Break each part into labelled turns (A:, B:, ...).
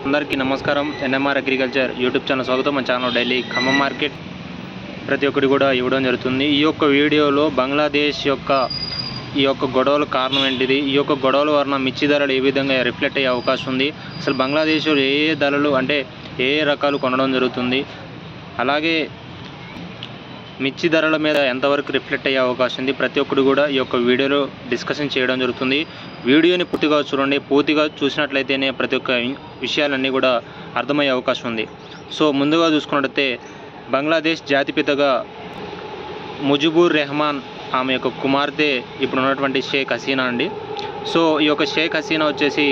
A: అందరికీ నమస్కారం. NMR agriculture YouTube channel స్వాగతం. మన ఛానల్ డైలీ ఖమ్మం మార్కెట్ ప్రతి ఒక్కటి కూడా ఇవ్వడం జరుగుతుంది. ఈ యొక్క వీడియోలో బంగ్లాదేశ్ ఈ యొక్క గొడవల కారణం ఏంటిది, ఈ యొక్క గొడవల వలన మిర్చి ధరలు ఏ విధంగా రిఫ్లెక్ట్ అయ్యే అవకాశం ఉంది, అసలు బంగ్లాదేశ్లో ఏ ధరలు అంటే ఏ రకాలు కొనడం జరుగుతుంది, అలాగే మిర్చి ధరల మీద ఎంతవరకు రిఫ్లెక్ట్ అయ్యే అవకాశం ఉంది, ప్రతి ఒక్కరు కూడా ఈ యొక్క వీడియోలో డిస్కషన్ చేయడం జరుగుతుంది. వీడియోని పూర్తిగా చూడండి. పూర్తిగా చూసినట్లయితేనే ప్రతి ఒక్క విషయాలన్నీ కూడా అర్థమయ్యే అవకాశం ఉంది. సో ముందుగా చూసుకున్నట్లయితే బంగ్లాదేశ్ జాతిపితగా ముజిబుర్ రెహమాన్ ఆమె యొక్క కుమార్తె ఇప్పుడు ఉన్నటువంటి షేక్ హసీనా అండి. సో ఈ యొక్క షేక్ హసీనా వచ్చేసి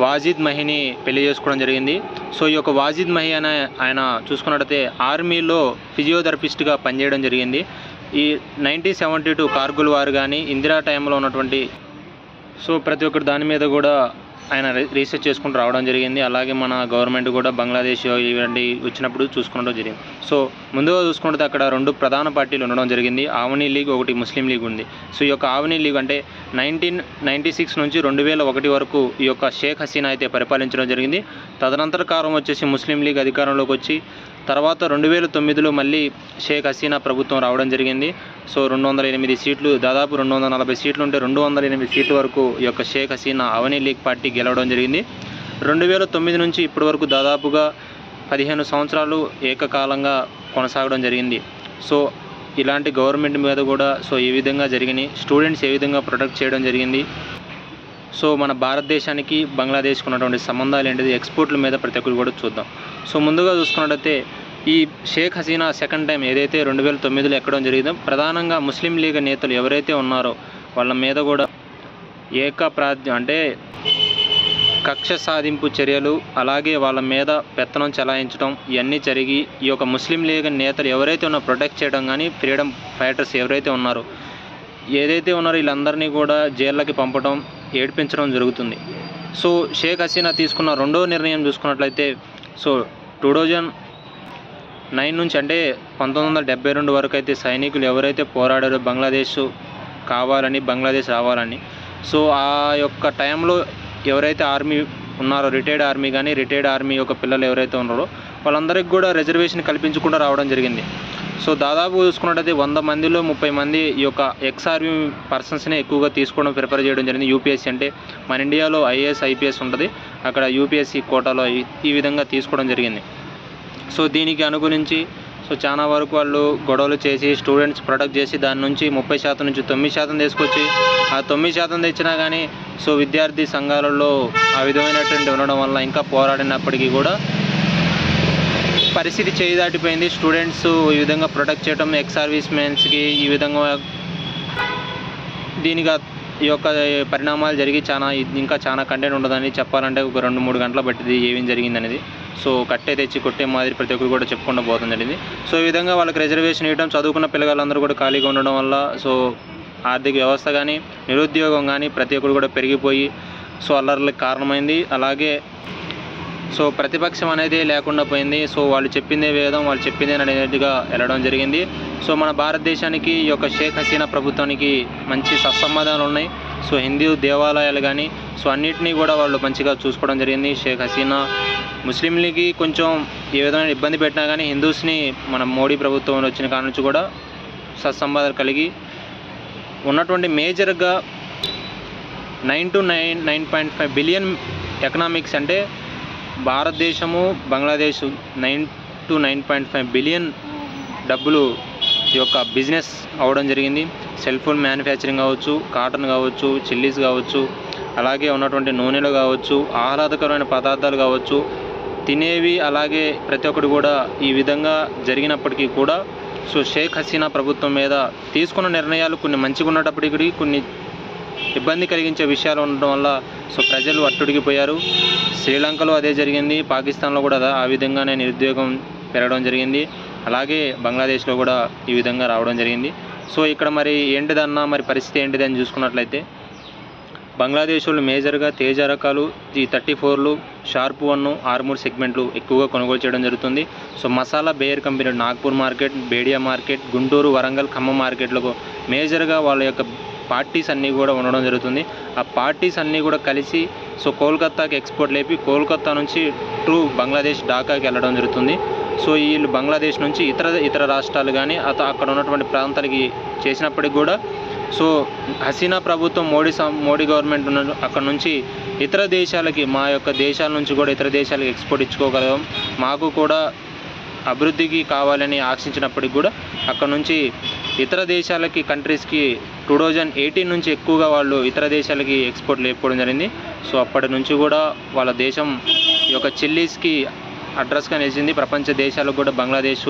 A: వాజిద్ మహిని పెళ్లి చేసుకోవడం జరిగింది. సో ఈ యొక్క వాజిద్ మహి అనే ఆయన చూసుకున్నట్లయితే ఆర్మీలో ఫిజియోథెరపిస్ట్గా పనిచేయడం జరిగింది. ఈ 1972 కార్గిల్ వార్ కానీ ఇందిరా టైంలో ఉన్నటువంటి సో ప్రతి ఒక్కరు దాని మీద కూడా ఆయన రీసెర్చ్ చేసుకుంటూ రావడం జరిగింది. అలాగే మన గవర్నమెంట్ కూడా బంగ్లాదేశ్ ఇవన్నీ వచ్చినప్పుడు చూసుకోవడం జరిగింది. సో ముందుగా చూసుకుంటే అక్కడ రెండు ప్రధాన పార్టీలు ఉండడం జరిగింది. ఆవనీ లీగ్, ఒకటి ముస్లిం లీగ్ ఉంది. సో ఈ యొక్క ఆవనీ లీగ్ అంటే 1996 నుంచి 2001 వరకు ఈ యొక్క షేక్ హసీనా అయితే పరిపాలించడం జరిగింది. తదనంతర కాలం వచ్చేసి ముస్లిం లీగ్ అధికారంలోకి వచ్చి తర్వాత 2009లో మళ్ళీ షేక్ హసీనా ప్రభుత్వం రావడం జరిగింది. సో 208 సీట్లు, దాదాపు 240 సీట్లు ఉంటే 208 సీట్ల వరకు ఈ యొక్క షేక్ హసీనా అవనీ లీగ్ పార్టీ గెలవడం జరిగింది. 2009 నుంచి ఇప్పటి వరకు దాదాపుగా 15 సంవత్సరాలు ఏకకాలంగా కొనసాగడం జరిగింది. సో ఇలాంటి గవర్నమెంట్ మీద కూడా సో ఈ విధంగా జరిగినాయి. స్టూడెంట్స్ ఏ విధంగా ప్రొటెక్ట్ చేయడం జరిగింది. సో మన భారతదేశానికి బంగ్లాదేశ్కి ఉన్నటువంటి సంబంధాలు ఏంటిది, ఎక్స్పోర్ట్ల మీద ప్రతి ఒక్కరు కూడా చూద్దాం. సో ముందుగా చూసుకున్నట్లయితే ఈ షేక్ హసీనా సెకండ్ టైం ఏదైతే 2009లో ఎక్కడం జరిగిందో ప్రధానంగా ముస్లిం లీగ్ నేతలు ఎవరైతే ఉన్నారో వాళ్ళ మీద కూడా అంటే కక్ష సాధింపు చర్యలు, అలాగే వాళ్ళ మీద పెత్తనం చెలాయించడం ఇవన్నీ జరిగి ఈ యొక్క ముస్లిం లీగ్ నేతలు ఎవరైతే ఉన్నారో ప్రొటెక్ట్ చేయడం కానీ, ఫ్రీడమ్ ఫైటర్స్ ఎవరైతే ఉన్నారో వీళ్ళందరినీ కూడా జైళ్ళకి పంపడం, ఏడ్పించడం జరుగుతుంది. సో షేక్ హసీనా తీసుకున్న రెండో నిర్ణయం చూసుకున్నట్లయితే సో 2009 నుంచి అంటే 1972 వరకు అయితే సైనికులు ఎవరైతే పోరాడారో బంగ్లాదేశ్ కావాలని, బంగ్లాదేశ్ రావాలని, సో ఆ యొక్క టైంలో ఎవరైతే ఆర్మీ ఉన్నారో రిటైర్డ్ ఆర్మీ కానీ, రిటైర్డ్ ఆర్మీ యొక్క పిల్లలు ఎవరైతే ఉన్నారో వాళ్ళందరికీ కూడా రిజర్వేషన్ కల్పించకుండా రావడం జరిగింది. సో దాదాపు చూసుకున్నట్టయితే 100 మందిలో 30 మంది ఈ యొక్క ఎక్స్ ఆర్మీ పర్సన్స్ని ఎక్కువగా తీసుకోవడం ప్రిఫర్ చేయడం జరిగింది. యూపీఎస్సీ అంటే మన ఇండియాలో ఐఏఎస్ ఐపీఎస్ ఉంటుంది, అక్కడ యూపీఎస్సీ కోటాలో ఈ విధంగా తీసుకోవడం జరిగింది. సో దీనికి అనుగురించి సో చాలా వరకు వాళ్ళు గొడవలు చేసి స్టూడెంట్స్ ప్రొటెక్ట్ చేసి దాని నుంచి 30% నుంచి 9% తీసుకొచ్చి ఆ 9% తెచ్చినా కానీ సో విద్యార్థి సంఘాలలో ఆ విధమైనటువంటి ఉండడం వల్ల ఇంకా పోరాడినప్పటికీ కూడా పరిస్థితి చేయి దాటిపోయింది. స్టూడెంట్స్ ఈ విధంగా ప్రొటెక్ట్ చేయడం, ఎక్స్ సర్వీస్ మెన్స్కి ఈ విధంగా దీనిగా ఈ యొక్క పరిణామాలు జరిగి ఇంకా చాలా కంటెంట్ ఉండదని చెప్పాలంటే ఒక 2-3 గంటలు పట్టింది ఏమేం జరిగింది అనేది. సో కట్టే తెచ్చి కొట్టే మాదిరి ప్రతి ఒక్కరు కూడా చెప్పుకుంటూ పోతుంది జరిగింది. సో ఈ విధంగా వాళ్ళకి రిజర్వేషన్ ఇవ్వడం, చదువుకున్న పిల్లలందరూ కూడా ఖాళీగా ఉండడం వల్ల సో ఆర్థిక వ్యవస్థ కానీ, నిరుద్యోగం కానీ ప్రతి ఒక్కరు కూడా పెరిగిపోయి సో అల్లర్లకు కారణమైంది. అలాగే సో ప్రతిపక్షం అనేది లేకుండా పోయింది. సో వాళ్ళు చెప్పిందే వేదం, వాళ్ళు చెప్పిందే అనేదిగా వెళ్ళడం జరిగింది. సో మన భారతదేశానికి ఈ యొక్క షేక్ హసీనా ప్రభుత్వానికి మంచి సత్సంబంధాలు ఉన్నాయి. సో హిందూ దేవాలయాలు కానీ సో అన్నిటినీ కూడా వాళ్ళు మంచిగా చూసుకోవడం జరిగింది. షేక్ హసీనా ముస్లిం లీగ్కి కొంచెం ఏ విధమైన ఇబ్బంది పెట్టినా కానీ హిందూస్ని మన మోడీ ప్రభుత్వం వచ్చిన కాడ నుంచి కూడా సత్సంబంధాలు కలిగి ఉన్నటువంటి మేజర్గా 9 to 9.5 బిలియన్ ఎకనామిక్స్ అంటే భారతదేశము బంగ్లాదేశ్ 9 to 9.5 బిలియన్ డబ్బులు ఈ యొక్క బిజినెస్ అవ్వడం జరిగింది. సెల్ ఫోన్ మ్యానుఫ్యాక్చరింగ్ కావచ్చు, కాటన్ కావచ్చు, చిల్లీస్ కావచ్చు, అలాగే ఉన్నటువంటి నూనెలు కావచ్చు, ఆహ్లాదకరమైన పదార్థాలు కావచ్చు, తినేవి, అలాగే ప్రతి ఒక్కటి కూడా ఈ విధంగా జరిగినప్పటికీ కూడా సో షేక్ హసీనా ప్రభుత్వం మీద తీసుకున్న నిర్ణయాలు కొన్ని మంచిగా ఉన్నప్పటికీ కొన్ని ఇబ్బంది కలిగించే విషయాలు ఉండడం వల్ల సో ప్రజలు అట్టుడిగిపోయారు. శ్రీలంకలో అదే జరిగింది, పాకిస్తాన్లో కూడా ఆ విధంగానే నిరుద్యోగం పెరగడం జరిగింది. అలాగే బంగ్లాదేశ్లో కూడా ఈ విధంగా రావడం జరిగింది. సో ఇక్కడ మరి ఏంటిదన్నా మరి పరిస్థితి ఏంటిదని చూసుకున్నట్లయితే బంగ్లాదేశ్ వాళ్ళు మేజర్గా తేజ రకాలు, ఈ 34లు, షార్ప్ 1, ఆర్మూర్ సెగ్మెంట్లు ఎక్కువగా కొనుగోలు చేయడం జరుగుతుంది. So masala buyer company Nagpur market, Bedia market, Guntur, Warangal, Khammam మార్కెట్లకు మేజర్గా వాళ్ళ యొక్క పార్టీస్ అన్నీ కూడా ఉండడం జరుగుతుంది. ఆ పార్టీస్ అన్నీ కూడా కలిసి సో కోల్కతాకి ఎక్స్పోర్ట్ లేపి కోల్కతా నుంచి టు బంగ్లాదేశ్ ఢాకాకి వెళ్ళడం జరుగుతుంది. సో వీళ్ళు బంగ్లాదేశ్ నుంచి ఇతర రాష్ట్రాలు కానీ అక్కడ ఉన్నటువంటి ప్రాంతాలకి చేసినప్పటికి కూడా సో హసీనా ప్రభుత్వం మోడీ గవర్నమెంట్ ఉన్న అక్కడ నుంచి ఇతర దేశాలకి మా యొక్క దేశాల నుంచి కూడా ఇతర దేశాలకి ఎక్స్పోర్ట్ ఇచ్చుకోగలం, మాకు కూడా అభివృద్ధికి కావాలని ఆశించినప్పటికి కూడా అక్కడ నుంచి ఇతర దేశాలకి కంట్రీస్కి 2018 నుంచి ఎక్కువగా వాళ్ళు ఇతర దేశాలకి ఎక్స్పోర్ట్ లేకపోవడం జరిగింది. సో అప్పటి నుంచి కూడా వాళ్ళ దేశం ఈ యొక్క చిల్లీస్కి అడ్రస్గా నిలిచింది. ప్రపంచ దేశాలకు కూడా బంగ్లాదేశ్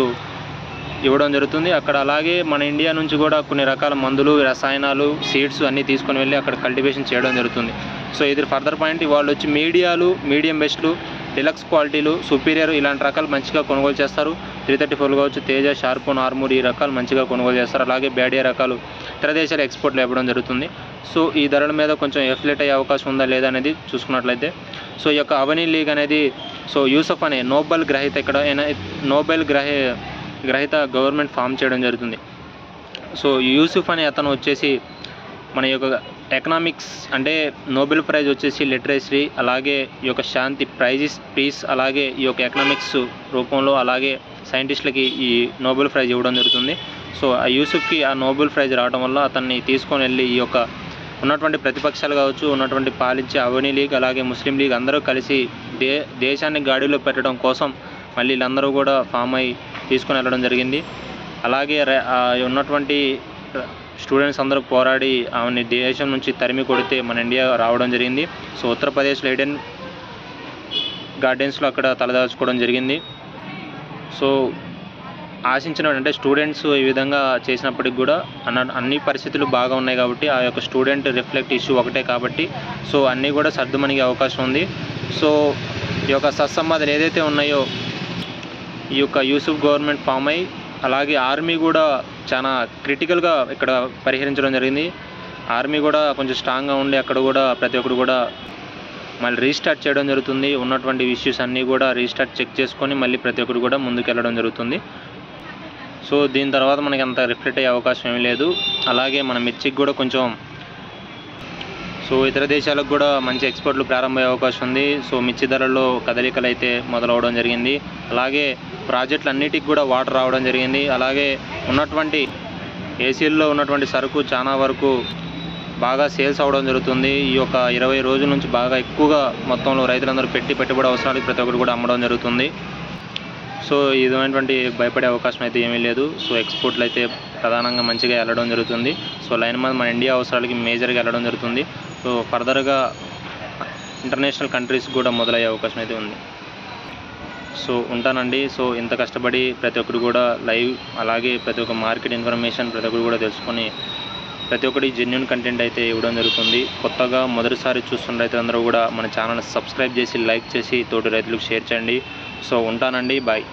A: ఇవ్వడం జరుగుతుంది. అక్కడ అలాగే మన ఇండియా నుంచి కూడా కొన్ని రకాల మందులు, రసాయనాలు, సీడ్స్ అన్నీ తీసుకొని వెళ్ళి అక్కడ కల్టివేషన్ చేయడం జరుగుతుంది. సో ఇది ఫర్దర్ పాయింట్. వాళ్ళు వచ్చి మీడియాలు, మీడియం బెస్ట్లు, డిలక్స్ క్వాలిటీలు, సుపీరియర్ ఇలాంటి రకాలు మంచిగా కొనుగోలు చేస్తారు. 334 కావచ్చు, తేజ, షార్పూన్, ఆర్మూర్ ఈ రకాలు మంచిగా కొనుగోలు చేస్తారు. అలాగే బ్యాడియా రకాలు ఇతర దేశాలు ఎక్స్పోర్ట్లు ఇవ్వడం జరుగుతుంది. సో ఈ ధరల మీద కొంచెం ఎఫ్లెట్ అయ్యే అవకాశం ఉందా లేదా అనేది చూసుకున్నట్లయితే సో ఈ యొక్క అవనీ లీగ్ అనేది సో యూసఫ్ అనే నోబెల్ గ్రహీత ఇక్కడ నోబెల్ గ్రహీత గవర్నమెంట్ ఫామ్ చేయడం జరుగుతుంది. సో యూసుఫ్ అనే అతను వచ్చేసి మన యొక్క ఎకనామిక్స్ అంటే నోబెల్ ప్రైజ్ వచ్చేసి లిటరేచరీ, అలాగే ఈ యొక్క శాంతి పీస్, అలాగే ఈ యొక్క ఎకనామిక్స్ రూపంలో అలాగే సైంటిస్టులకి ఈ నోబెల్ ప్రైజ్ ఇవ్వడం జరుగుతుంది. సో ఆ యూసుఫ్కి ఆ నోబెల్ ప్రైజ్ రావడం వల్ల అతన్ని తీసుకొని వెళ్ళి ఈ యొక్క ఉన్నటువంటి ప్రతిపక్షాలు కావచ్చు, ఉన్నటువంటి పాలించే అవనీ లీగ్ అలాగే ముస్లిం లీగ్ అందరూ కలిసి దేశాన్ని గాడిలో పెట్టడం కోసం మళ్ళీ వీళ్ళందరూ కూడా ఫామ్ అయ్యి తీసుకొని వెళ్ళడం జరిగింది. అలాగే ఉన్నటువంటి స్టూడెంట్స్ అందరూ పోరాడి ఆమెని దేశం నుంచి తరిమి కొడితే మన ఇండియా రావడం జరిగింది. సో ఉత్తరప్రదేశ్లో ఈడెన్ గార్డెన్స్లో అక్కడ తలదాల్చుకోవడం జరిగింది. సో ఆశించిన అంటే స్టూడెంట్స్ ఈ విధంగా చేసినప్పటికి కూడా అన్ని పరిస్థితులు బాగా ఉన్నాయి కాబట్టి ఆ యొక్క స్టూడెంట్ రిఫ్లెక్ట్ ఇష్యూ ఒకటే కాబట్టి సో అన్నీ కూడా సర్దుమణిగే అవకాశం ఉంది. సో ఈ యొక్క సత్సంబాధలు ఏదైతే ఉన్నాయో ఈ యొక్క యూసుఫ్ గవర్నమెంట్ ఫామ్ అయ్యి అలాగే ఆర్మీ కూడా చాలా క్రిటికల్గా ఇక్కడ పరిహరించడం జరిగింది. ఆర్మీ కూడా కొంచెం స్ట్రాంగ్గా ఉండి అక్కడ కూడా ప్రతి ఒక్కరు కూడా మళ్ళీ రీస్టార్ట్ చేయడం జరుగుతుంది. ఉన్నటువంటి ఇష్యూస్ అన్నీ కూడా రీస్టార్ట్ చెక్ చేసుకొని మళ్ళీ ప్రతి ఒక్కరు కూడా ముందుకెళ్ళడం జరుగుతుంది. సో దీని తర్వాత మనకి అంత రిఫ్లెక్ట్ అయ్యే అవకాశం ఏమీ లేదు. అలాగే మన మిర్చికి కూడా కొంచెం సో ఇతర దేశాలకు కూడా మంచి ఎక్స్పోర్ట్లు ప్రారంభమయ్యే అవకాశం ఉంది. సో మిర్చి ధరల్లో కదలికలు అయితే మొదలవడం జరిగింది. అలాగే ప్రాజెక్టులు అన్నిటికి కూడా వాటర్ రావడం జరిగింది. అలాగే ఉన్నటువంటి ఏసీల్లో ఉన్నటువంటి సరుకు చాలా వరకు బాగా సేల్స్ అవ్వడం జరుగుతుంది. ఈ యొక్క 20 రోజుల నుంచి బాగా ఎక్కువగా మొత్తంలో రైతులందరూ పెట్టుబడి అవసరాలకు ప్రతి ఒక్కరు కూడా అమ్మడం జరుగుతుంది. సో ఈ విధమైనటువంటి భయపడే అవకాశం అయితే ఏమీ లేదు. సో ఎక్స్పోర్ట్లు అయితే ప్రధానంగా మంచిగా వెళ్ళడం జరుగుతుంది. సో లైన్ మీద మన ఇండియా అవసరాలకి మేజర్గా వెళ్ళడం జరుగుతుంది. సో ఫర్దర్గా ఇంటర్నేషనల్ కంట్రీస్ కూడా మొదలయ్యే అవకాశం అయితే ఉంది. సో ఉంటానండి. సో ఇంత కష్టపడి ప్రతి ఒక్కరు కూడా లైవ్ అలాగే ప్రతి ఒక్క మార్కెట్ ఇన్ఫర్మేషన్ ప్రతి ఒక్కరు కూడా తెలుసుకొని ప్రతి ఒక్కటి జెన్యూన్ కంటెంట్ అయితే ఇవ్వడం జరుగుతుంది. కొత్తగా మొదటిసారి చూస్తున్న రైతులందరూ కూడా మన ఛానల్ని సబ్స్క్రైబ్ చేసి లైక్ చేసి తోటి రైతులకు షేర్ చేయండి. సో ఉంటానండి. బాయ్.